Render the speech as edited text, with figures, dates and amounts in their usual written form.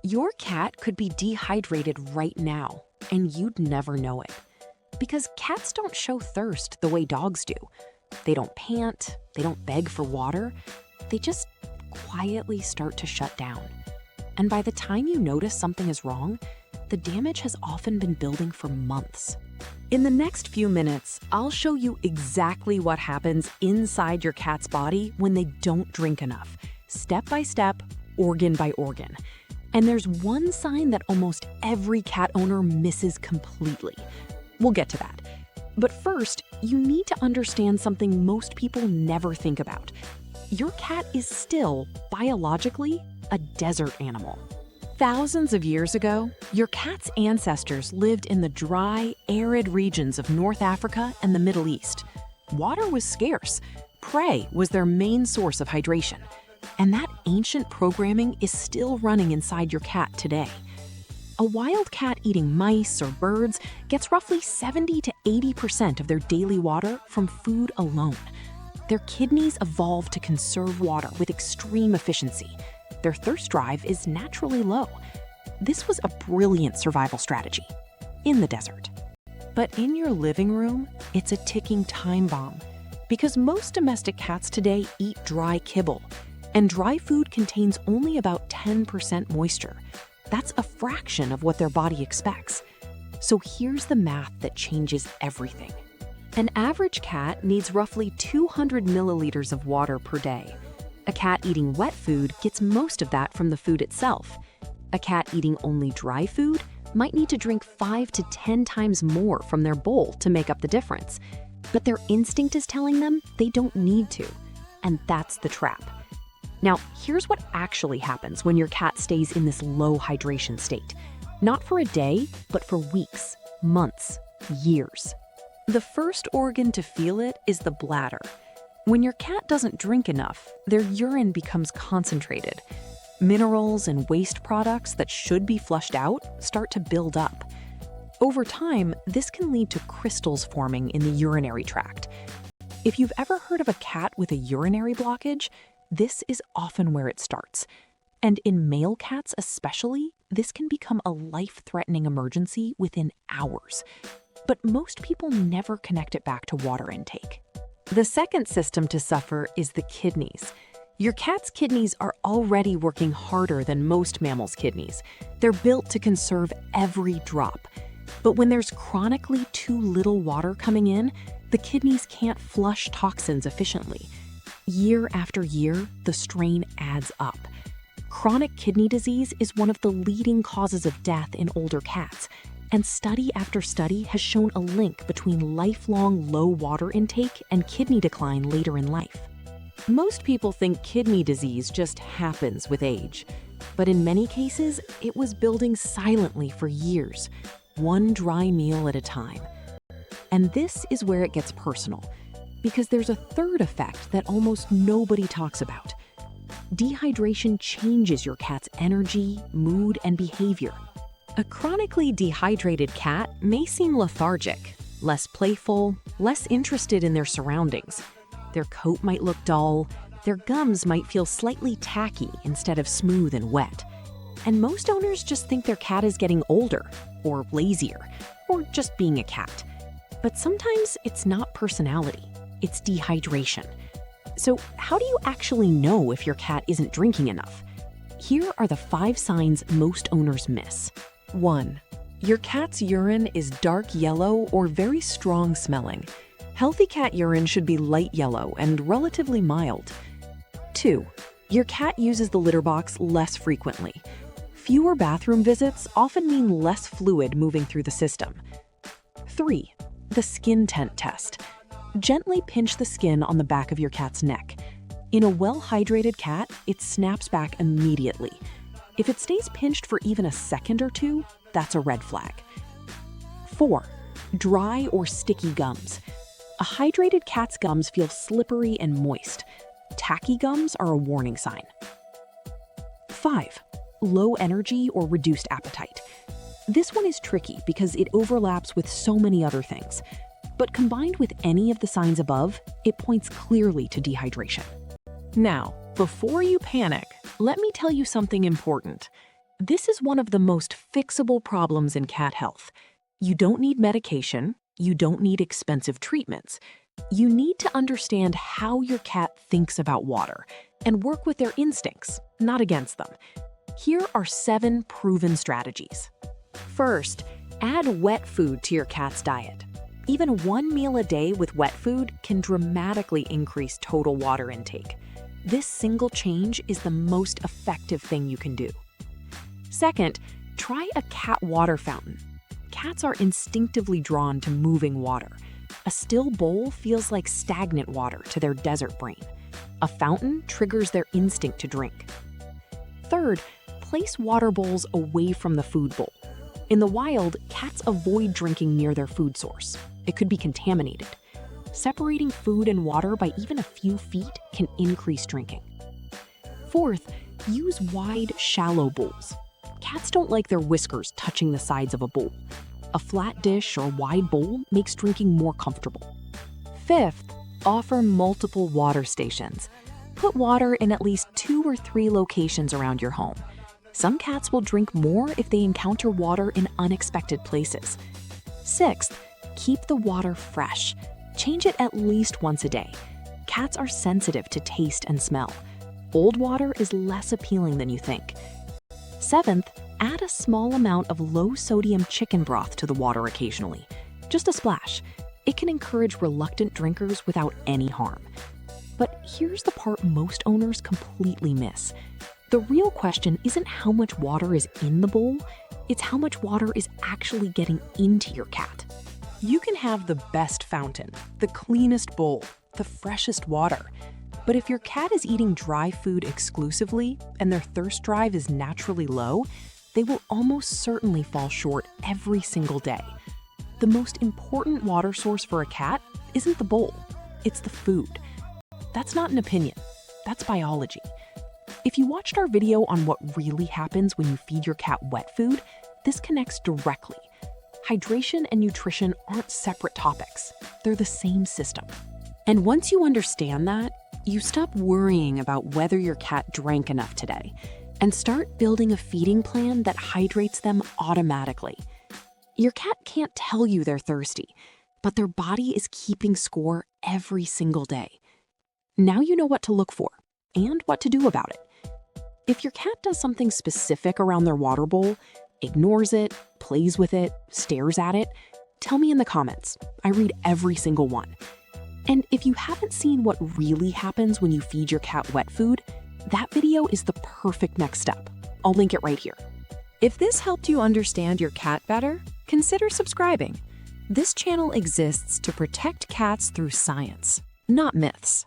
Your cat could be dehydrated right now, and you'd never know it. Because cats don't show thirst the way dogs do. They don't pant, they don't beg for water, they just quietly start to shut down. And by the time you notice something is wrong, the damage has often been building for months. In the next few minutes, I'll show you exactly what happens inside your cat's body when they don't drink enough, step by step, organ by organ. And there's one sign that almost every cat owner misses completely. We'll get to that. But first, you need to understand something most people never think about. Your cat is still, biologically, a desert animal. Thousands of years ago, your cat's ancestors lived in the dry, arid regions of North Africa and the Middle East. Water was scarce. Prey was their main source of hydration. And that ancient programming is still running inside your cat today. A wild cat eating mice or birds gets roughly 70 to 80% of their daily water from food alone. Their kidneys evolved to conserve water with extreme efficiency. Their thirst drive is naturally low. This was a brilliant survival strategy in the desert. But in your living room, it's a ticking time bomb. Because most domestic cats today eat dry kibble. And dry food contains only about 10% moisture. That's a fraction of what their body expects. So here's the math that changes everything. An average cat needs roughly 200 milliliters of water per day. A cat eating wet food gets most of that from the food itself. A cat eating only dry food might need to drink 5 to 10 times more from their bowl to make up the difference. But their instinct is telling them they don't need to. And that's the trap. Now, here's what actually happens when your cat stays in this low hydration state. Not for a day, but for weeks, months, years. The first organ to feel it is the bladder. When your cat doesn't drink enough, their urine becomes concentrated. Minerals and waste products that should be flushed out start to build up. Over time, this can lead to crystals forming in the urinary tract. If you've ever heard of a cat with a urinary blockage, this is often where it starts. And in male cats especially, this can become a life-threatening emergency within hours. But most people never connect it back to water intake. The second system to suffer is the kidneys. Your cat's kidneys are already working harder than most mammals' kidneys. They're built to conserve every drop. But when there's chronically too little water coming in, the kidneys can't flush toxins efficiently. Year after year, the strain adds up. Chronic kidney disease is one of the leading causes of death in older cats, and study after study has shown a link between lifelong low water intake and kidney decline later in life. Most people think kidney disease just happens with age, but in many cases, it was building silently for years, one dry meal at a time. And this is where it gets personal. Because there's a third effect that almost nobody talks about. Dehydration changes your cat's energy, mood, and behavior. A chronically dehydrated cat may seem lethargic, less playful, less interested in their surroundings. Their coat might look dull, their gums might feel slightly tacky instead of smooth and wet. And most owners just think their cat is getting older, or lazier, or just being a cat. But sometimes it's not personality. It's dehydration. So how do you actually know if your cat isn't drinking enough? Here are the 5 signs most owners miss. 1. Your cat's urine is dark yellow or very strong smelling. Healthy cat urine should be light yellow and relatively mild. 2. Your cat uses the litter box less frequently. Fewer bathroom visits often mean less fluid moving through the system. 3. The skin tent test. Gently pinch the skin on the back of your cat's neck. In a well-hydrated cat, it snaps back immediately. If it stays pinched for even a second or two, that's a red flag. 4. Dry or sticky gums. A hydrated cat's gums feel slippery and moist. Tacky gums are a warning sign. 5. Low energy or reduced appetite. This one is tricky because it overlaps with so many other things. But combined with any of the signs above, it points clearly to dehydration. Now, before you panic, let me tell you something important. This is one of the most fixable problems in cat health. You don't need medication, you don't need expensive treatments. You need to understand how your cat thinks about water and work with their instincts, not against them. Here are 7 proven strategies. First, add wet food to your cat's diet. Even 1 meal a day with wet food can dramatically increase total water intake. This single change is the most effective thing you can do. Second, try a cat water fountain. Cats are instinctively drawn to moving water. A still bowl feels like stagnant water to their desert brain. A fountain triggers their instinct to drink. Third, place water bowls away from the food bowl. In the wild, cats avoid drinking near their food source. It could be contaminated. Separating food and water by even a few feet can increase drinking. Fourth, use wide, shallow bowls. Cats don't like their whiskers touching the sides of a bowl. A flat dish or wide bowl makes drinking more comfortable. Fifth, offer multiple water stations. Put water in at least 2 or 3 locations around your home. Some cats will drink more if they encounter water in unexpected places. Sixth, keep the water fresh. Change it at least once a day. Cats are sensitive to taste and smell. Old water is less appealing than you think. Seventh, add a small amount of low-sodium chicken broth to the water occasionally. Just a splash. It can encourage reluctant drinkers without any harm. But here's the part most owners completely miss. The real question isn't how much water is in the bowl, it's how much water is actually getting into your cat. You can have the best fountain, the cleanest bowl, the freshest water. But if your cat is eating dry food exclusively and their thirst drive is naturally low, they will almost certainly fall short every single day. The most important water source for a cat isn't the bowl, it's the food. That's not an opinion, that's biology. If you watched our video on what really happens when you feed your cat wet food, this connects directly. Hydration and nutrition aren't separate topics, they're the same system. And once you understand that, you stop worrying about whether your cat drank enough today and start building a feeding plan that hydrates them automatically. Your cat can't tell you they're thirsty, but their body is keeping score every single day. Now you know what to look for and what to do about it. If your cat does something specific around their water bowl, ignores it, plays with it, stares at it, tell me in the comments. I read every single one. And if you haven't seen what really happens when you feed your cat wet food, that video is the perfect next step. I'll link it right here. If this helped you understand your cat better, consider subscribing. This channel exists to protect cats through science, not myths.